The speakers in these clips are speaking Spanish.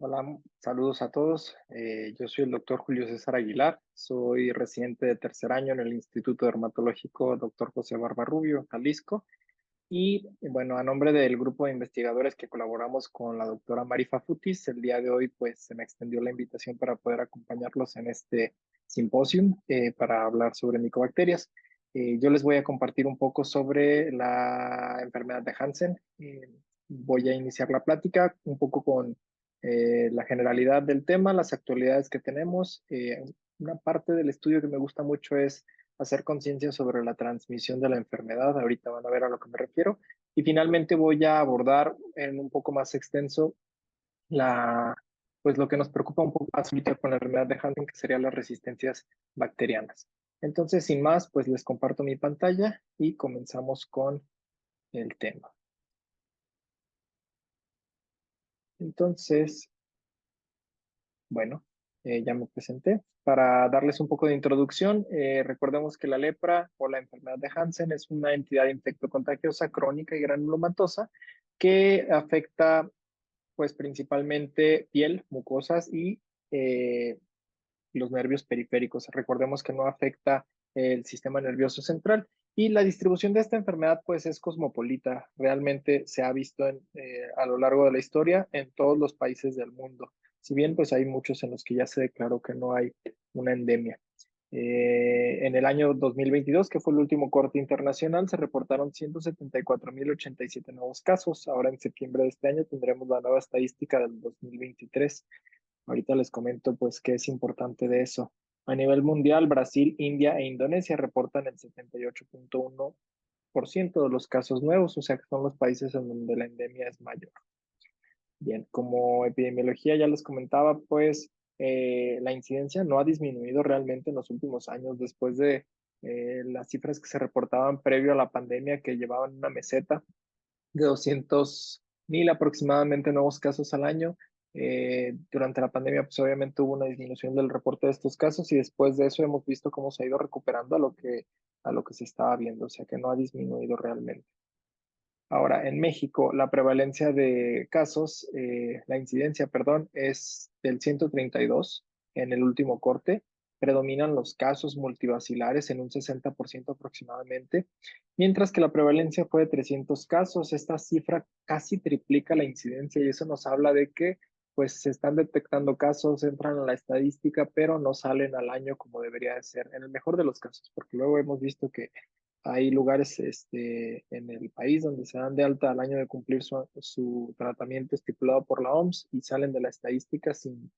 Hola, saludos a todos. Yo soy el doctor Julio César Aguilar, soy residente de tercer año en el Instituto Dermatológico Dr. José Barbarrubio, Jalisco. Y bueno, a nombre del grupo de investigadores que colaboramos con la doctora Marifa Futis, el día de hoy pues se me extendió la invitación para poder acompañarlos en este simposium para hablar sobre micobacterias. Yo les voy a compartir un poco sobre la enfermedad de Hansen. Voy a iniciar la plática un poco con la generalidad del tema, las actualidades que tenemos. Una parte del estudio que me gusta mucho es hacer conciencia sobre la transmisión de la enfermedad. Ahorita van a ver a lo que me refiero. Y finalmente voy a abordar en un poco más extenso la, pues lo que nos preocupa un poco más ahorita con la enfermedad de Hansen, que serían las resistencias bacterianas. Entonces, sin más, pues les comparto mi pantalla y comenzamos con el tema. Entonces, bueno, ya me presenté. Para darles un poco de introducción, recordemos que la lepra o la enfermedad de Hansen es una entidad infectocontagiosa crónica y granulomatosa que afecta pues principalmente piel, mucosas y eh, los nervios periféricos. Recordemos que no afecta el sistema nervioso central y la distribución de esta enfermedad pues es cosmopolita. Realmente se ha visto a lo largo de la historia en todos los países del mundo. Si bien pues hay muchos en los que ya se declaró que no hay una endemia. En el año 2022, que fue el último corte internacional, se reportaron 174.087 nuevos casos. Ahora en septiembre de este año tendremos la nueva estadística del 2023. Ahorita les comento pues qué es importante de eso. A nivel mundial, Brasil, India e Indonesia reportan el 78.1% de los casos nuevos, o sea que son los países en donde la endemia es mayor. Bien, como epidemiología ya les comentaba, pues la incidencia no ha disminuido realmente en los últimos años después de las cifras que se reportaban previo a la pandemia que llevaban una meseta de 200.000 aproximadamente nuevos casos al año. Durante la pandemia, pues obviamente hubo una disminución del reporte de estos casos y después de eso hemos visto cómo se ha ido recuperando a lo que se estaba viendo, o sea que no ha disminuido realmente. Ahora, en México, la prevalencia de casos, la incidencia, perdón, es del 132 en el último corte. Predominan los casos multivacilares en un 60% aproximadamente, mientras que la prevalencia fue de 300 casos. Esta cifra casi triplica la incidencia y eso nos habla de que pues se están detectando casos, entran a la estadística, pero no salen al año como debería de ser, en el mejor de los casos, porque luego hemos visto que hay lugares en el país donde se dan de alta al año de cumplir su tratamiento estipulado por la OMS y salen de la estadística sin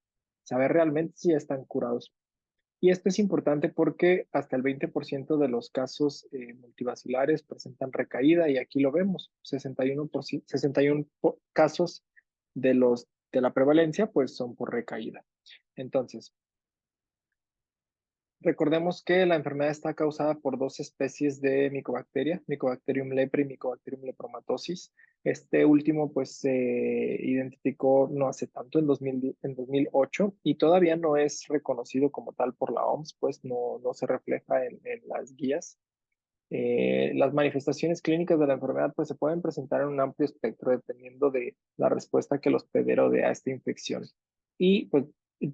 saber realmente si ya están curados. Y esto es importante porque hasta el 20% de los casos multivacilares presentan recaída y aquí lo vemos, 61%, 61 casos de la prevalencia pues son por recaída. Entonces, recordemos que la enfermedad está causada por dos especies de micobacteria, Mycobacterium leprae y Mycobacterium lepromatosis. Este último pues se identificó no hace tanto, en 2008, y todavía no es reconocido como tal por la OMS, pues no se refleja en las guías. Las manifestaciones clínicas de la enfermedad pues se pueden presentar en un amplio espectro dependiendo de la respuesta que el hospedero dé a esta infección. Y pues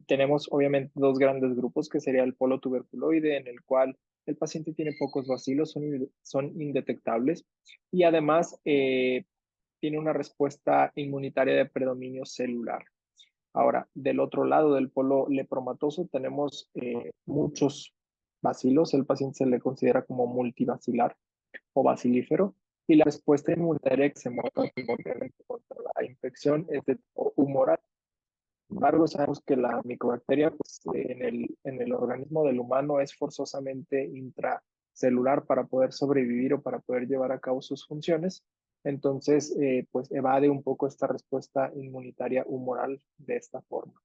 tenemos obviamente dos grandes grupos que sería el polo tuberculoide en el cual el paciente tiene pocos bacilos, son indetectables y además tiene una respuesta inmunitaria de predominio celular. Ahora, del otro lado del polo lepromatoso tenemos muchos bacilos, el paciente se le considera como multibacilar o bacilífero, y la respuesta inmunitaria que se muestra primordialmente contra la infección es de tipo humoral. Sin embargo, sabemos que la micobacteria pues, en el organismo del humano es forzosamente intracelular para poder sobrevivir o para poder llevar a cabo sus funciones. Entonces, pues evade un poco esta respuesta inmunitaria humoral de esta forma.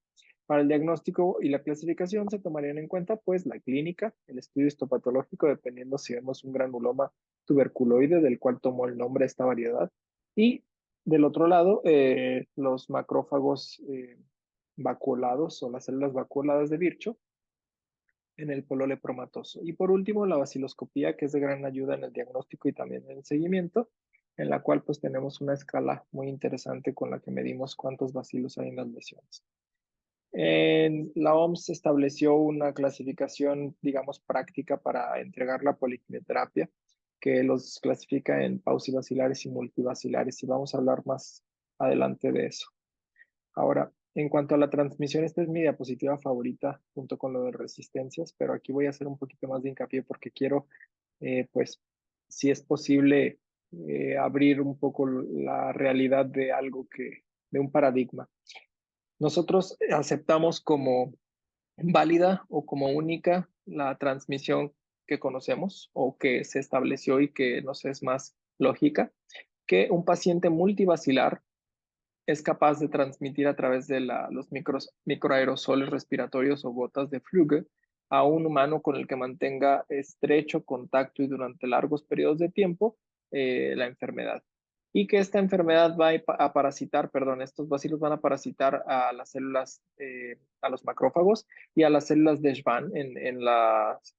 Para el diagnóstico y la clasificación se tomarían en cuenta pues la clínica, el estudio histopatológico, dependiendo si vemos un granuloma tuberculoide, del cual tomó el nombre esta variedad, y del otro lado, los macrófagos vacuolados o las células vacuoladas de Virchow en el polo lepromatoso. Y por último, la vaciloscopía, que es de gran ayuda en el diagnóstico y también en el seguimiento. en la cual pues tenemos una escala muy interesante con la que medimos cuántos bacilos hay en las lesiones. La OMS estableció una clasificación, digamos, práctica para entregar la poliquinoterapia, que los clasifica en paucibacilares y multibacilares, y vamos a hablar más adelante de eso. Ahora, en cuanto a la transmisión, esta es mi diapositiva favorita junto con lo de resistencias, pero aquí voy a hacer un poquito más de hincapié porque quiero, pues, si es posible, abrir un poco la realidad de algo de un paradigma. Nosotros aceptamos como válida o como única la transmisión que conocemos o que se estableció y que nos es más lógica, que un paciente multivacilar es capaz de transmitir a través de los microaerosoles respiratorios o gotas de Fluge a un humano con el que mantenga estrecho contacto y durante largos periodos de tiempo la enfermedad. Y que esta enfermedad va a parasitar, perdón, estos bacilos van a parasitar a las células, a los macrófagos y a las células de Schwann en las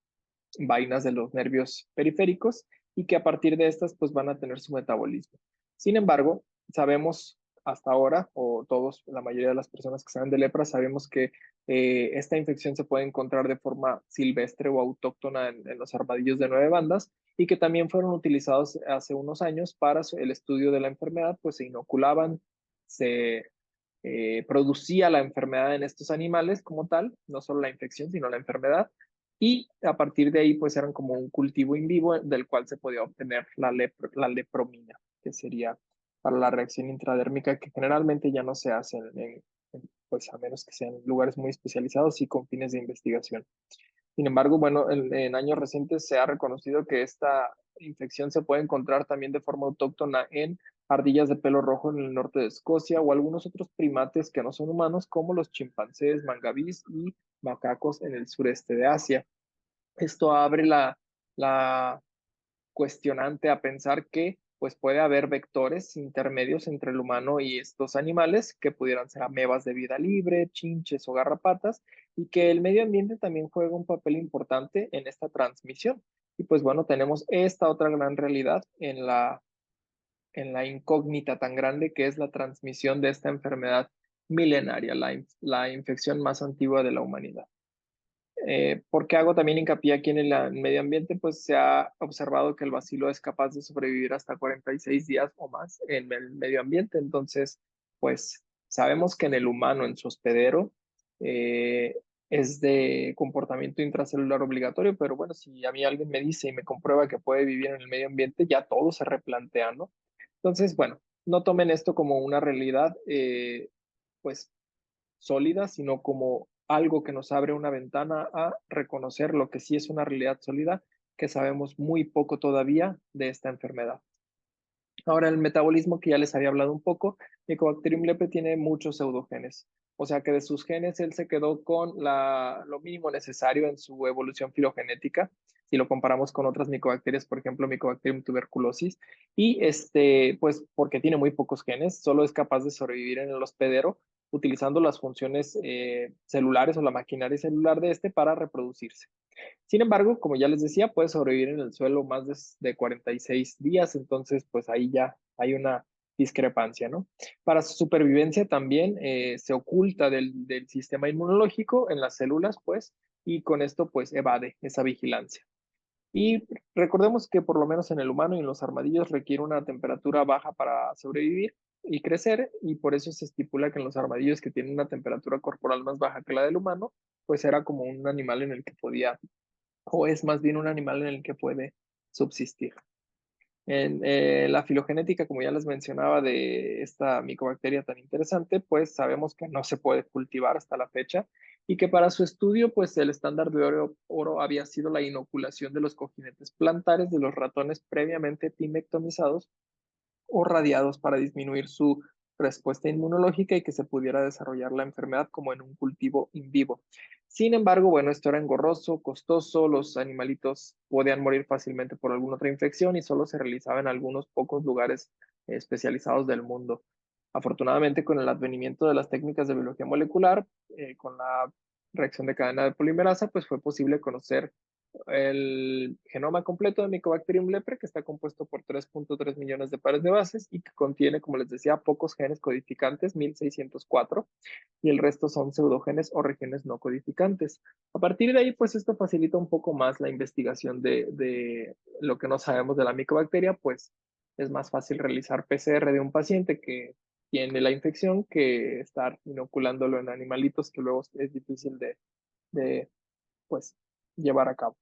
vainas de los nervios periféricos y que a partir de estas pues van a tener su metabolismo. Sin embargo, sabemos hasta ahora, o todos, la mayoría de las personas que saben de lepra, sabemos que esta infección se puede encontrar de forma silvestre o autóctona en los armadillos de 9 bandas y que también fueron utilizados hace unos años para el estudio de la enfermedad, pues se inoculaban, se producía la enfermedad en estos animales como tal, no solo la infección, sino la enfermedad, y a partir de ahí pues eran como un cultivo in vivo del cual se podía obtener la lepromina, que sería para la reacción intradérmica, que generalmente ya no se hace pues a menos que sean lugares muy especializados y con fines de investigación. Sin embargo, bueno, en años recientes se ha reconocido que esta infección se puede encontrar también de forma autóctona en ardillas de pelo rojo en el norte de Escocia o algunos otros primates que no son humanos, como los chimpancés, mangabís y macacos en el sureste de Asia. Esto abre la cuestionante a pensar que pues puede haber vectores intermedios entre el humano y estos animales que pudieran ser amebas de vida libre, chinches o garrapatas, y que el medio ambiente también juega un papel importante en esta transmisión. Y pues bueno, tenemos esta otra gran realidad en la incógnita tan grande que es la transmisión de esta enfermedad milenaria, la infección más antigua de la humanidad. ¿Por qué hago también hincapié aquí en el medio ambiente? Pues se ha observado que el bacilo es capaz de sobrevivir hasta 46 días o más en el medio ambiente. Entonces, pues sabemos que en el humano, en su hospedero, eh, es de comportamiento intracelular obligatorio, pero bueno, si a mí alguien me dice y me comprueba que puede vivir en el medio ambiente, ya todo se replantea, ¿no? Entonces, bueno, no tomen esto como una realidad, pues sólida, sino como algo que nos abre una ventana a reconocer lo que sí es una realidad sólida, que sabemos muy poco todavía de esta enfermedad. Ahora, el metabolismo que ya les había hablado un poco, Mycobacterium leprae tiene muchos pseudogenes, o sea que de sus genes él se quedó con lo mínimo necesario en su evolución filogenética, si lo comparamos con otras micobacterias, por ejemplo, Mycobacterium tuberculosis, y pues porque tiene muy pocos genes, solo es capaz de sobrevivir en el hospedero utilizando las funciones celulares o la maquinaria celular de este para reproducirse. Sin embargo, como ya les decía, puede sobrevivir en el suelo más de 46 días, entonces pues ahí ya hay una discrepancia, ¿no? Para su supervivencia también se oculta del sistema inmunológico en las células, pues, y con esto pues evade esa vigilancia. Y recordemos que por lo menos en el humano y en los armadillos requiere una temperatura baja para sobrevivir y crecer, y por eso se estipula que en los armadillos que tienen una temperatura corporal más baja que la del humano, pues era como un animal en el que podía o es más bien un animal en el que puede subsistir. En la filogenética, como ya les mencionaba, de esta micobacteria tan interesante, pues sabemos que no se puede cultivar hasta la fecha y que para su estudio, pues el estándar de oro había sido la inoculación de los cojinetes plantares de los ratones previamente timectomizados o radiados para disminuir su respuesta inmunológica y que se pudiera desarrollar la enfermedad como en un cultivo in vivo. Sin embargo, bueno, esto era engorroso, costoso, los animalitos podían morir fácilmente por alguna otra infección y solo se realizaba en algunos pocos lugares especializados del mundo. Afortunadamente, con el advenimiento de las técnicas de biología molecular, con la reacción de cadena de polimerasa, pues fue posible conocer el genoma completo de Mycobacterium leprae, que está compuesto por 3.3 millones de pares de bases y que contiene, como les decía, pocos genes codificantes, 1604, y el resto son pseudogenes o regiones no codificantes. A partir de ahí, pues esto facilita un poco más la investigación de lo que no sabemos de la micobacteria, pues es más fácil realizar PCR de un paciente que tiene la infección que estar inoculándolo en animalitos que luego es difícil de pues, llevar a cabo.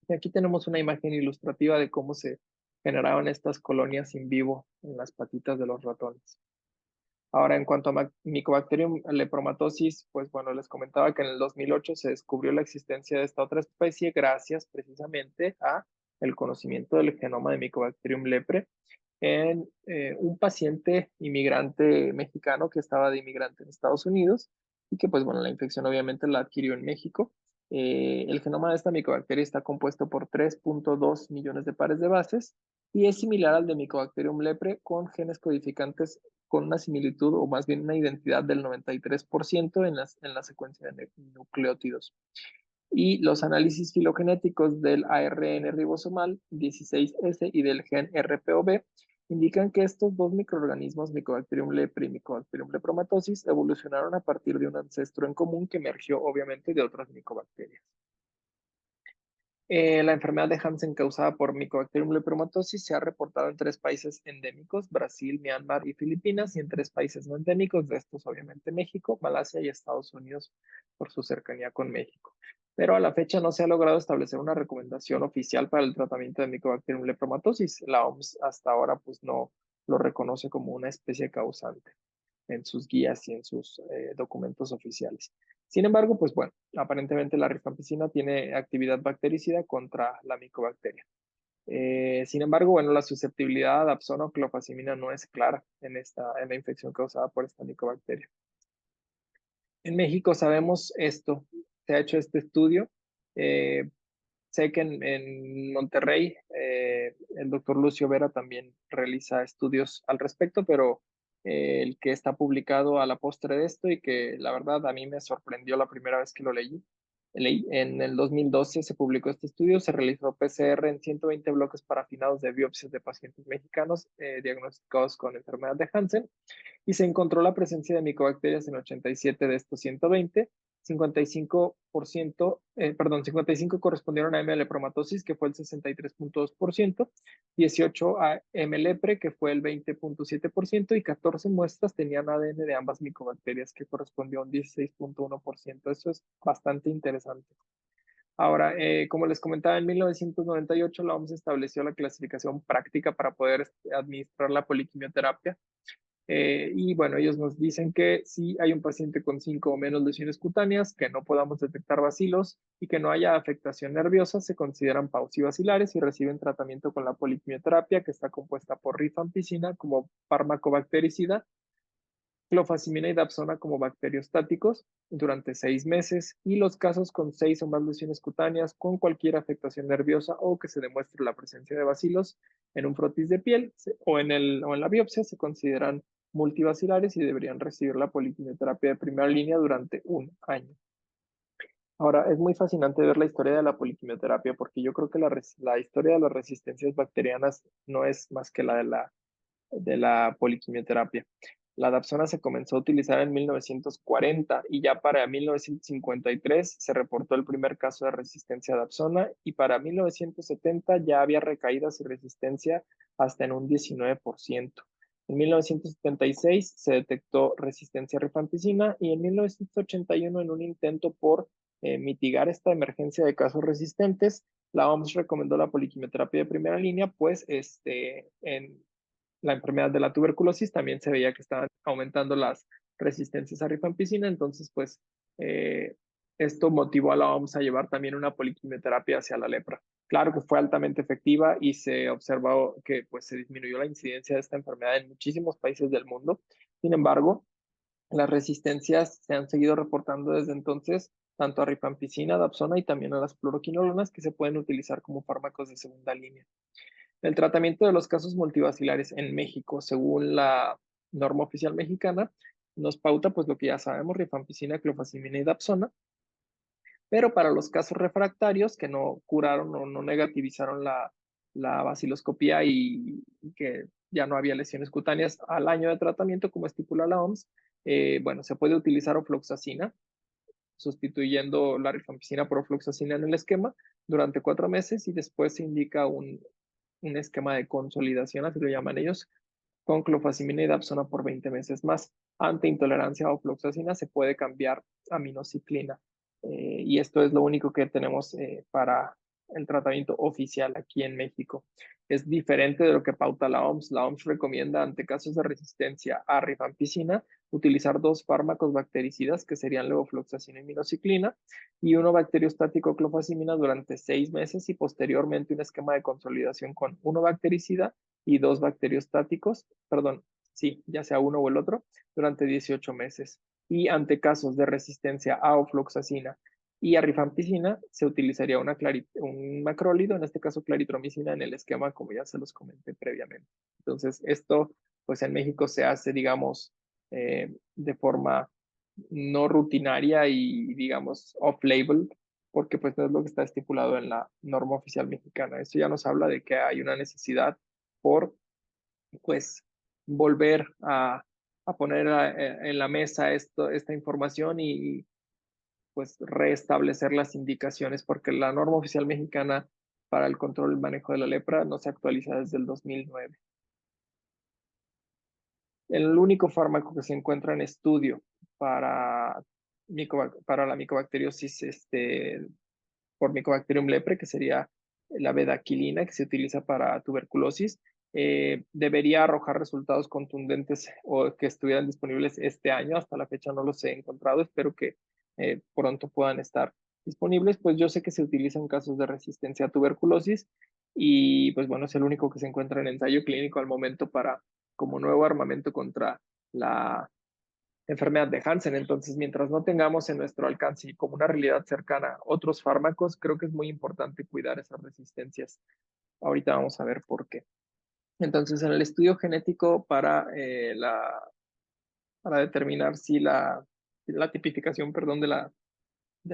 Y aquí tenemos una imagen ilustrativa de cómo se generaban estas colonias in vivo en las patitas de los ratones. Ahora, en cuanto a Mycobacterium lepromatosis, pues bueno, les comentaba que en el 2008 se descubrió la existencia de esta otra especie gracias precisamente a el conocimiento del genoma de Mycobacterium leprae en un paciente inmigrante mexicano que estaba de inmigrante en Estados Unidos y que pues bueno, la infección obviamente la adquirió en México. El genoma de esta micobacteria está compuesto por 3.2 millones de pares de bases y es similar al de Mycobacterium leprae con genes codificantes con una similitud o más bien una identidad del 93% en la secuencia de nucleótidos. Y los análisis filogenéticos del ARN ribosomal 16S y del gen RPOB indican que estos dos microorganismos, Mycobacterium leprae y Mycobacterium lepromatosis, evolucionaron a partir de un ancestro en común que emergió obviamente de otras micobacterias. La enfermedad de Hansen causada por Mycobacterium lepromatosis se ha reportado en 3 países endémicos, Brasil, Myanmar y Filipinas, y en 3 países no endémicos, de estos obviamente México, Malasia y Estados Unidos por su cercanía con México. Pero a la fecha no se ha logrado establecer una recomendación oficial para el tratamiento de Mycobacterium lepromatosis. La OMS hasta ahora pues no lo reconoce como una especie causante en sus guías y en sus documentos oficiales. Sin embargo, pues bueno, aparentemente la rifampicina tiene actividad bactericida contra la micobacteria. Sin embargo, bueno, la susceptibilidad a dapsona o clofazimina no es clara en la infección causada por esta micobacteria. En México sabemos esto, se ha hecho este estudio. Eh, Sé que en Monterrey el doctor Lucio Vera también realiza estudios al respecto, pero el que está publicado a la postre de esto y que la verdad a mí me sorprendió la primera vez que lo leí en el 2012 se publicó este estudio, se realizó PCR en 120 bloques parafinados de biopsias de pacientes mexicanos diagnosticados con enfermedad de Hansen y se encontró la presencia de micobacterias en 87 de estos 120, 55 correspondieron a M. lepromatosis, que fue el 63.2%, 18 a M. lepre, que fue el 20.7%, y 14 muestras tenían ADN de ambas micobacterias, que correspondió a un 16.1%. Eso es bastante interesante. Ahora, como les comentaba, en 1998 la OMS estableció la clasificación práctica para poder administrar la poliquimioterapia y bueno, ellos nos dicen que si hay un paciente con 5 o menos lesiones cutáneas, que no podamos detectar bacilos y que no haya afectación nerviosa, se consideran paucibacilares y reciben tratamiento con la poliquimioterapia, que está compuesta por rifampicina como fármaco bactericida, clofazimina y dapsona como bacteriostáticos durante 6 meses, y los casos con 6 o más lesiones cutáneas con cualquier afectación nerviosa o que se demuestre la presencia de bacilos en un frotis de piel o en la biopsia se consideran multivacilares y deberían recibir la poliquimioterapia de primera línea durante un año. Ahora, es muy fascinante ver la historia de la poliquimioterapia porque yo creo que la historia de las resistencias bacterianas no es más que la de la poliquimioterapia. La dapsona se comenzó a utilizar en 1940 y ya para 1953 se reportó el primer caso de resistencia a dapsona y para 1970 ya había recaídas y resistencia hasta en un 19%. En 1976 se detectó resistencia a rifampicina y en 1981 en un intento por mitigar esta emergencia de casos resistentes, la OMS recomendó la poliquimioterapia de primera línea, pues en la enfermedad de la tuberculosis también se veía que estaban aumentando las resistencias a rifampicina, entonces pues eh, esto motivó a la OMS a llevar también una poliquimioterapia hacia la lepra. Claro que fue altamente efectiva y se observó que pues se disminuyó la incidencia de esta enfermedad en muchísimos países del mundo. Sin embargo, las resistencias se han seguido reportando desde entonces tanto a rifampicina, dapsona y también a las fluoroquinolonas que se pueden utilizar como fármacos de segunda línea. El tratamiento de los casos multivacilares en México, según la norma oficial mexicana, nos pauta pues lo que ya sabemos, rifampicina, clofazimina y dapsona, Pero para los casos refractarios que no curaron o no negativizaron la baciloscopía y que ya no había lesiones cutáneas al año de tratamiento, como estipula la OMS, bueno, se puede utilizar ofloxacina, sustituyendo la rifampicina por ofloxacina en el esquema durante 4 meses y después se indica un esquema de consolidación, así lo llaman ellos, con clofazimina y dapsona por 20 meses más. Ante intolerancia a ofloxacina se puede cambiar a minociclina. Y esto es lo único que tenemos para el tratamiento oficial aquí en México. Es diferente de lo que pauta la OMS. La OMS recomienda ante casos de resistencia a rifampicina utilizar 2 fármacos bactericidas que serían levofloxacina y minociclina y uno bacteriostático clofazimina durante 6 meses y posteriormente un esquema de consolidación con uno bactericida y 2 bacteriostáticos, perdón, sí, ya sea uno o el otro, durante 18 meses. Y ante casos de resistencia a ofloxacina y a rifampicina, se utilizaría un macrólido, en este caso claritromicina, en el esquema, como ya se los comenté previamente. Entonces, esto, pues en México se hace, digamos, de forma no rutinaria y, digamos, off-label, porque pues no es lo que está estipulado en la norma oficial mexicana. Esto ya nos habla de que hay una necesidad por, pues, volver a poner en la mesa esta información y, pues, restablecer las indicaciones, porque la norma oficial mexicana para el control y manejo de la lepra no se actualiza desde el 2009. El único fármaco que se encuentra en estudio para, para la micobacteriosis por Mycobacterium lepre, que sería la bedaquilina que se utiliza para tuberculosis, debería arrojar resultados contundentes o que estuvieran disponibles este año. Hasta la fecha no los he encontrado, espero que pronto puedan estar disponibles, pues yo sé que se utiliza en casos de resistencia a tuberculosis y pues bueno, es el único que se encuentra en ensayo clínico al momento para como nuevo armamento contra la enfermedad de Hansen. Entonces, mientras no tengamos en nuestro alcance y como una realidad cercana otros fármacos, creo que es muy importante cuidar esas resistencias. Ahorita vamos a ver por qué. Entonces, en el estudio genético para determinar si la tipificación, perdón, de la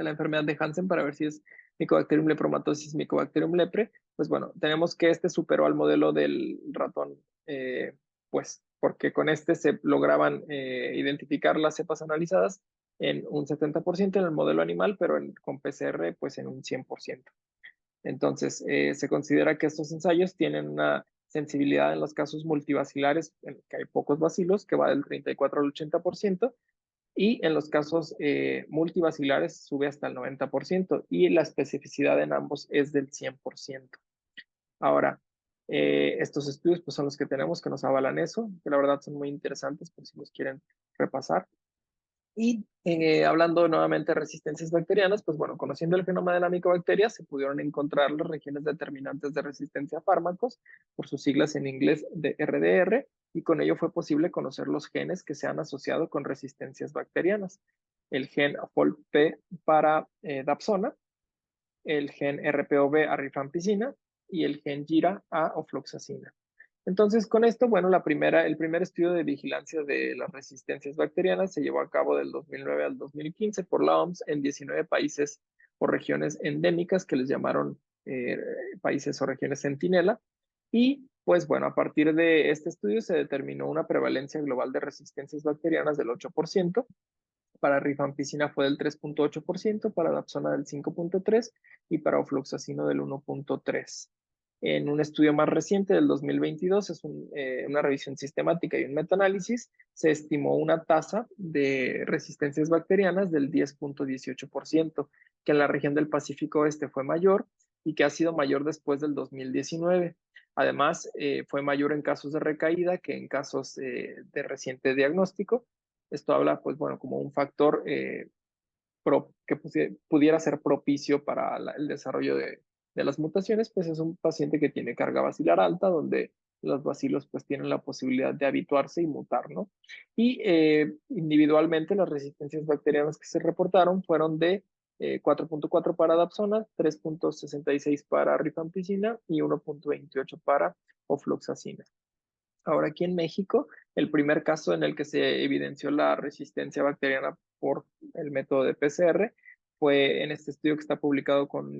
enfermedad de Hansen para ver si es Mycobacterium lepromatosis, Mycobacterium lepre, pues bueno, tenemos que este superó al modelo del ratón, pues porque con este se lograban identificar las cepas analizadas en un 70% en el modelo animal, pero con PCR pues en un 100%. Entonces, se considera que estos ensayos tienen una sensibilidad en los casos multivacilares, en que hay pocos bacilos, que va del 34 al 80%, y en los casos multivacilares sube hasta el 90% y la especificidad en ambos es del 100%. Ahora, estos estudios pues, son los que tenemos que nos avalan eso, que la verdad son muy interesantes por si los quieren repasar. Y hablando nuevamente de resistencias bacterianas, pues bueno, conociendo el genoma de la micobacteria, se pudieron encontrar las regiones determinantes de resistencia a fármacos, por sus siglas en inglés de RDR, y con ello fue posible conocer los genes que se han asociado con resistencias bacterianas. El gen FOLP para Dapsona, el gen RPOB a rifampicina y el gen GIRA a ofloxacina. Entonces, con esto, bueno, el primer estudio de vigilancia de las resistencias bacterianas se llevó a cabo del 2009 al 2015 por la OMS en 19 países o regiones endémicas que les llamaron países o regiones centinela. Y pues bueno, a partir de este estudio se determinó una prevalencia global de resistencias bacterianas del 8%, para rifampicina fue del 3.8%, para dapsona del 5.3% y para ofloxacino del 1.3%. En un estudio más reciente del 2022, una revisión sistemática y un metaanálisis, se estimó una tasa de resistencias bacterianas del 10.18%, que en la región del Pacífico Oeste fue mayor y que ha sido mayor después del 2019. Además, fue mayor en casos de recaída que en casos de reciente diagnóstico. Esto habla, pues bueno, como un factor que pudiera ser propicio para el desarrollo de las mutaciones, pues es un paciente que tiene carga bacilar alta, donde los bacilos pues tienen la posibilidad de habituarse y mutar, ¿no? Y individualmente las resistencias bacterianas que se reportaron fueron de 4.4 para Dapsona, 3.66 para rifampicina y 1.28 para ofloxacina. Ahora aquí en México, el primer caso en el que se evidenció la resistencia bacteriana por el método de PCR fue en este estudio que está publicado con un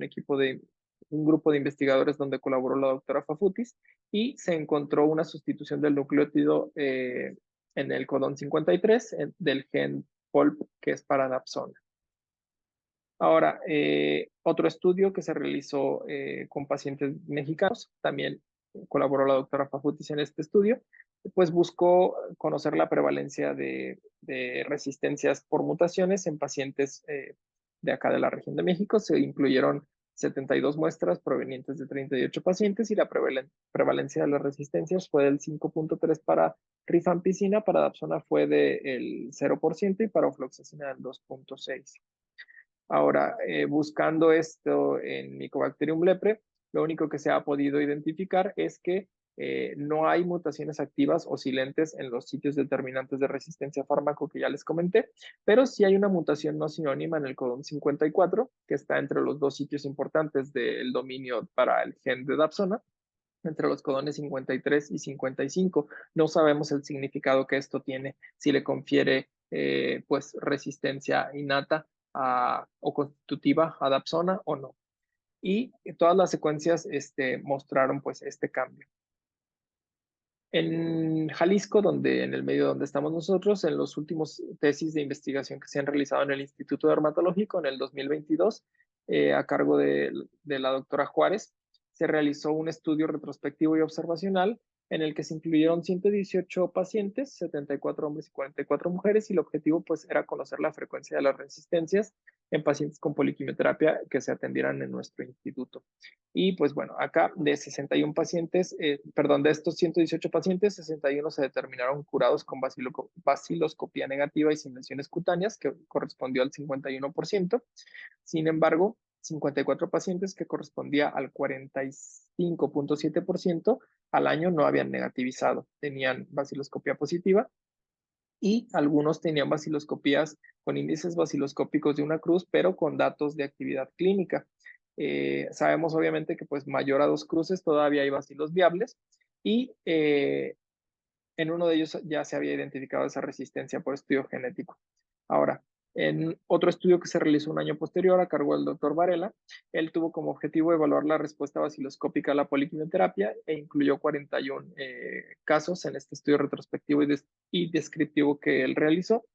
grupo de investigadores donde colaboró la doctora Fafutis, y se encontró una sustitución del nucleótido en el codón 53 del gen POLP, que es para Dapsona. Ahora, otro estudio que se realizó con pacientes mexicanos, también colaboró la doctora Fafutis en este estudio, pues buscó conocer la prevalencia de resistencias por mutaciones en pacientes de acá de la región de México. Se incluyeron 72 muestras provenientes de 38 pacientes, y la prevalencia de las resistencias fue del 5.3 para rifampicina, para Dapsona fue del 0% y para ofloxacina del 2.6. Ahora, buscando esto en Mycobacterium lepre, lo único que se ha podido identificar es que no hay mutaciones activas o silentes en los sitios determinantes de resistencia a fármaco que ya les comenté, pero sí hay una mutación no sinónima en el codón 54, que está entre los dos sitios importantes del dominio para el gen de Dapsona, entre los codones 53 y 55. No sabemos el significado que esto tiene, si le confiere pues resistencia innata o constitutiva a Dapsona o no. Y todas las secuencias mostraron pues este cambio. En Jalisco, en el medio donde estamos nosotros, en los últimos tesis de investigación que se han realizado en el Instituto Dermatológico en el 2022, a cargo de la doctora Juárez, se realizó un estudio retrospectivo y observacional en el que se incluyeron 118 pacientes, 74 hombres y 44 mujeres, y el objetivo pues era conocer la frecuencia de las resistencias en pacientes con poliquimioterapia que se atendieran en nuestro instituto. Y pues bueno, acá de 61 pacientes, perdón, de estos 118 pacientes, 61 se determinaron curados con baciloscopía negativa y sin lesiones cutáneas, que correspondió al 51%. Sin embargo, 54 pacientes, que correspondía al 45.7%, al año no habían negativizado, tenían baciloscopía positiva, y algunos tenían baciloscopías con índices baciloscópicos de una cruz, pero con datos de actividad clínica. Sabemos obviamente que pues mayor a 2 cruces todavía hay bacilos viables, y en uno de ellos ya se había identificado esa resistencia por estudio genético. Ahora, en otro estudio que se realizó un año posterior a cargo del doctor Varela, él tuvo como objetivo evaluar la respuesta baciloscópica a la poliquimioterapia, e incluyó 41 casos en este estudio retrospectivo y descriptivo que él realizó.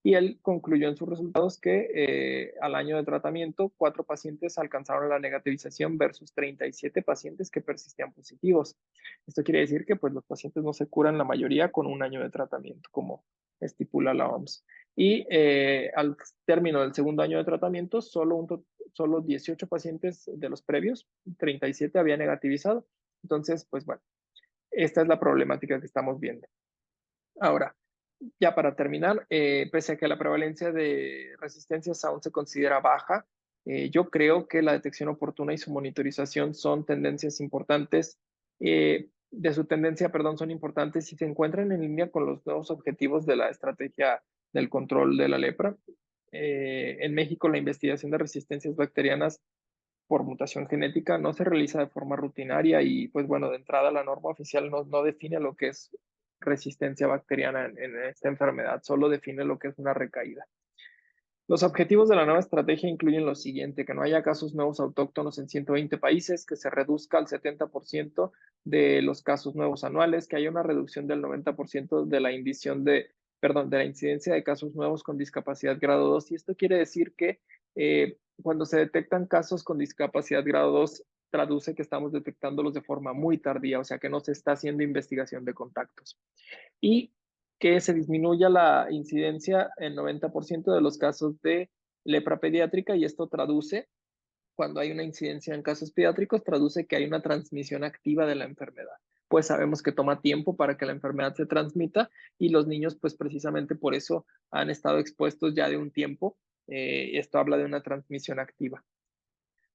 Y él concluyó en sus resultados que al año de tratamiento, 4 pacientes alcanzaron la negativización versus 37 pacientes que persistían positivos. Esto quiere decir que pues, los pacientes no se curan la mayoría con un año de tratamiento, como estipula la OMS. Y al término del segundo año de tratamiento, solo 18 pacientes de los previos, 37 habían negativizado. Entonces, pues bueno, esta es la problemática que estamos viendo. Ahora, ya para terminar, pese a que la prevalencia de resistencias aún se considera baja, yo creo que la detección oportuna y su monitorización son tendencias importantes. De su tendencia, perdón, son importantes y se encuentran en línea con los nuevos objetivos de la estrategia del control de la lepra. En México, la investigación de resistencias bacterianas por mutación genética no se realiza de forma rutinaria, y pues bueno, de entrada la norma oficial no define lo que es resistencia bacteriana en esta enfermedad, solo define lo que es una recaída. Los objetivos de la nueva estrategia incluyen lo siguiente: que no haya casos nuevos autóctonos en 120 países, que se reduzca al 70% de los casos nuevos anuales, que haya una reducción del 90% de la de la incidencia de casos nuevos con discapacidad grado 2. Y esto quiere decir que cuando se detectan casos con discapacidad grado 2, traduce que estamos detectándolos de forma muy tardía, o sea que no se está haciendo investigación de contactos. Y que se disminuya la incidencia en 90% de los casos de lepra pediátrica, y esto traduce, cuando hay una incidencia en casos pediátricos, traduce que hay una transmisión activa de la enfermedad. Pues sabemos que toma tiempo para que la enfermedad se transmita, y los niños pues precisamente por eso han estado expuestos ya de un tiempo. Esto habla de una transmisión activa.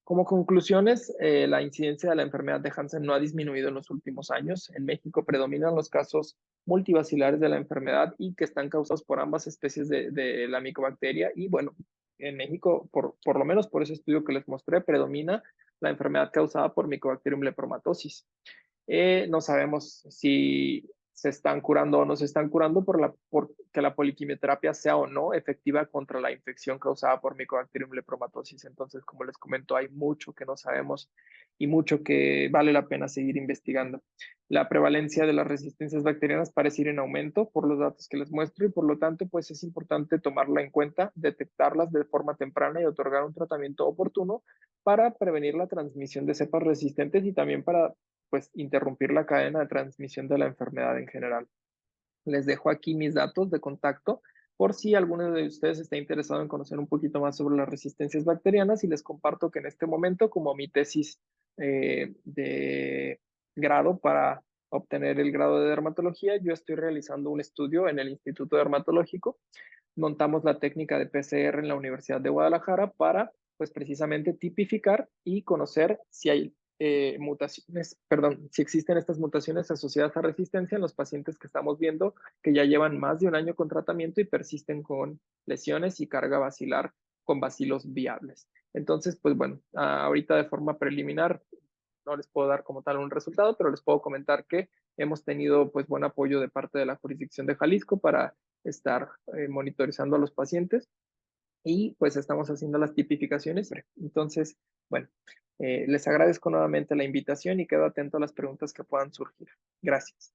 Como conclusiones, la incidencia de la enfermedad de Hansen no ha disminuido en los últimos años. En México predominan los casos multivacilares de la enfermedad y que están causados por ambas especies de la micobacteria. Y bueno, en México, por lo menos por ese estudio que les mostré, predomina la enfermedad causada por Mycobacterium lepromatosis. No sabemos si se están curando o no se están curando por que la poliquimioterapia sea o no efectiva contra la infección causada por Mycobacterium lepromatosis. Entonces, como les comento, hay mucho que no sabemos y mucho que vale la pena seguir investigando. La prevalencia de las resistencias bacterianas parece ir en aumento por los datos que les muestro y por lo tanto, pues es importante tomarla en cuenta, detectarlas de forma temprana y otorgar un tratamiento oportuno para prevenir la transmisión de cepas resistentes y también para, pues, interrumpir la cadena de transmisión de la enfermedad en general. Les dejo aquí mis datos de contacto por si alguno de ustedes está interesado en conocer un poquito más sobre las resistencias bacterianas y les comparto que en este momento, como mi tesis de grado para obtener el grado de dermatología, yo estoy realizando un estudio en el Instituto Dermatológico. Montamos la técnica de PCR en la Universidad de Guadalajara para, pues precisamente, tipificar y conocer si hay mutaciones, perdón, si existen estas mutaciones asociadas a resistencia en los pacientes que estamos viendo que ya llevan más de un año con tratamiento y persisten con lesiones y carga bacilar con bacilos viables. Entonces, pues bueno, ahorita de forma preliminar no les puedo dar como tal un resultado, pero les puedo comentar que hemos tenido pues buen apoyo de parte de la jurisdicción de Jalisco para estar monitorizando a los pacientes y pues estamos haciendo las tipificaciones. Entonces, bueno, les agradezco nuevamente la invitación y quedo atento a las preguntas que puedan surgir. Gracias.